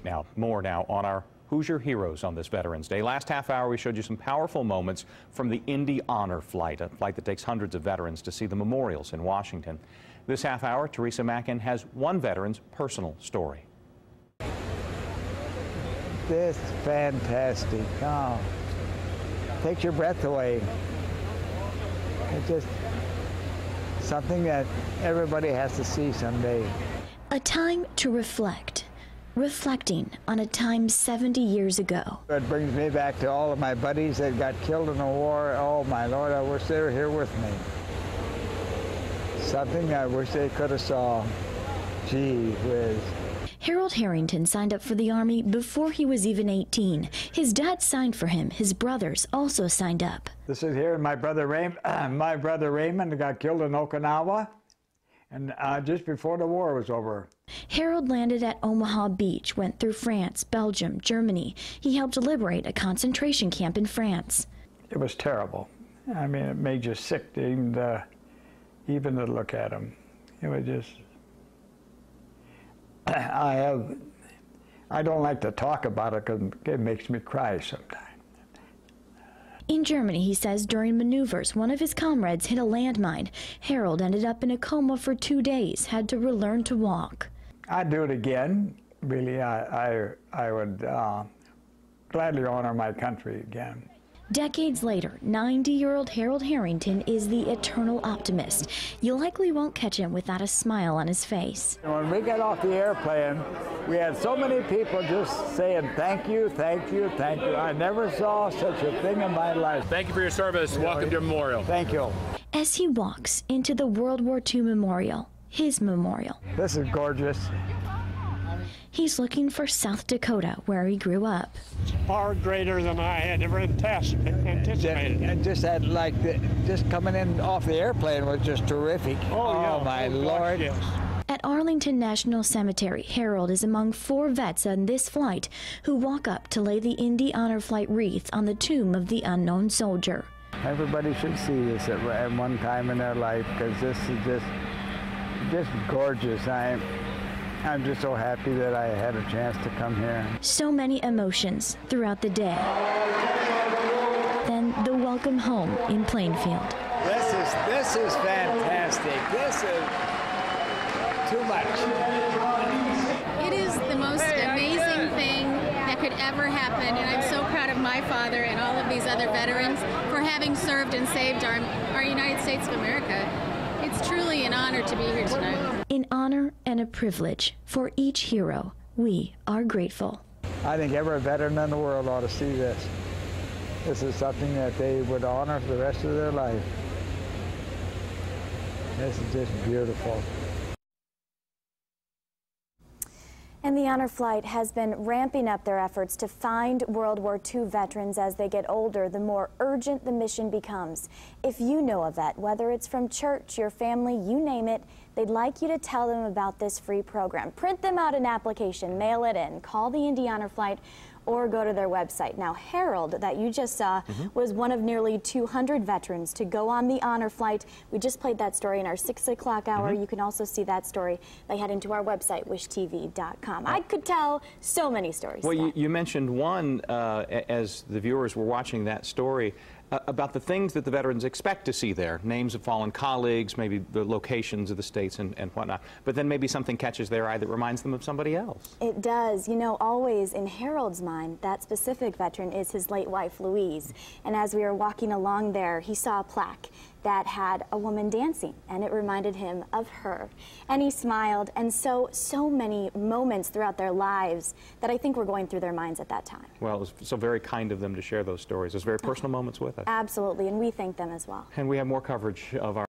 Now, more now on our Hoosier Heroes on this Veterans Day. Last half hour, we showed you some powerful moments from the Indy Honor Flight, a flight that takes hundreds of veterans to see the memorials in Washington. This half hour, Teresa Mackin has one veteran's personal story. This is fantastic. Oh, takes your breath away. It's just something that everybody has to see someday. A time to reflect. Reflecting on a time 70 years ago. It brings me back to all of my buddies that got killed in the war. Oh my Lord, I wish they were here with me. Something I wish they could have saw. Gee whiz. Harold Harrington signed up for the Army before he was even 18. His dad signed for him. His brothers also signed up. This is here my brother Raymond got killed in Okinawa, and just before the war was over. Harold landed at Omaha Beach, went through France, Belgium, Germany. He helped liberate a concentration camp in France. It was terrible. I mean, it made you sick to even to look at him. It was just, I don't like to talk about it because it makes me cry sometimes. In Germany, he says, during maneuvers, one of his comrades hit a landmine. Harold ended up in a coma for 2 days, had to relearn to walk. I'd do it again. Really, I would gladly honor my country again. Decades later, 90-year-old Harold Harrington is the eternal optimist. You likely won't catch him without a smile on his face. When we got off the airplane, we had so many people just saying, thank you, thank you, thank you. I never saw such a thing in my life. Thank you for your service. Welcome to your memorial. Thank you. As he walks into the World War II memorial, his memorial. This is gorgeous. He's looking for South Dakota, where he grew up. Far greater than I had ever anticipated. And just that, just coming in off the airplane was just terrific. Oh, yeah. My Lord. Yes. At Arlington National Cemetery, Harold is among 4 vets on this flight who walk up to lay the Indy Honor Flight wreath on the tomb of the unknown soldier. Everybody should see this at one time in their life, because this is just gorgeous. I'm just so happy that I had a chance to come here. So many emotions throughout the day. Then the welcome home in Plainfield. This is fantastic. This is too much. It is the most amazing thing that could ever happen, and I'm so proud of my father and all of these other veterans for having served and saved our United States of America. It's truly an honor to be here tonight. An honor and a privilege. For each hero, we are grateful. I think every veteran in the world ought to see this. This is something that they would honor for the rest of their life. This is just beautiful. And the Honor Flight has been ramping up their efforts to find World War II veterans. As they get older, the more urgent the mission becomes. If you know a vet, whether it's from church, your family, you name it, they'd like you to tell them about this free program. Print them out an application, mail it in, call the Indy Honor Flight, or go to their website. Now, Harold, that you just saw, was one of nearly 200 veterans to go on the Honor Flight. We just played that story in our 6 o'clock hour. You can also see that story by heading to our website, wishtv.com. I could tell so many stories. Well, you mentioned one as the viewers were watching that story about the things that the veterans expect to see there. Names of fallen colleagues, maybe the locations of the states and whatnot. But then maybe something catches their eye that reminds them of somebody else. It does. You know, always in Harold's mind, that specific veteran is his late wife, Louise. And as we were walking along there, he saw a plaque that had a woman dancing, and it reminded him of her. And he smiled, and so many moments throughout their lives that I think were going through their minds at that time. Well, it was so very kind of them to share those stories. Those very personal moments with us. Absolutely, and we thank them as well. And we have more coverage of our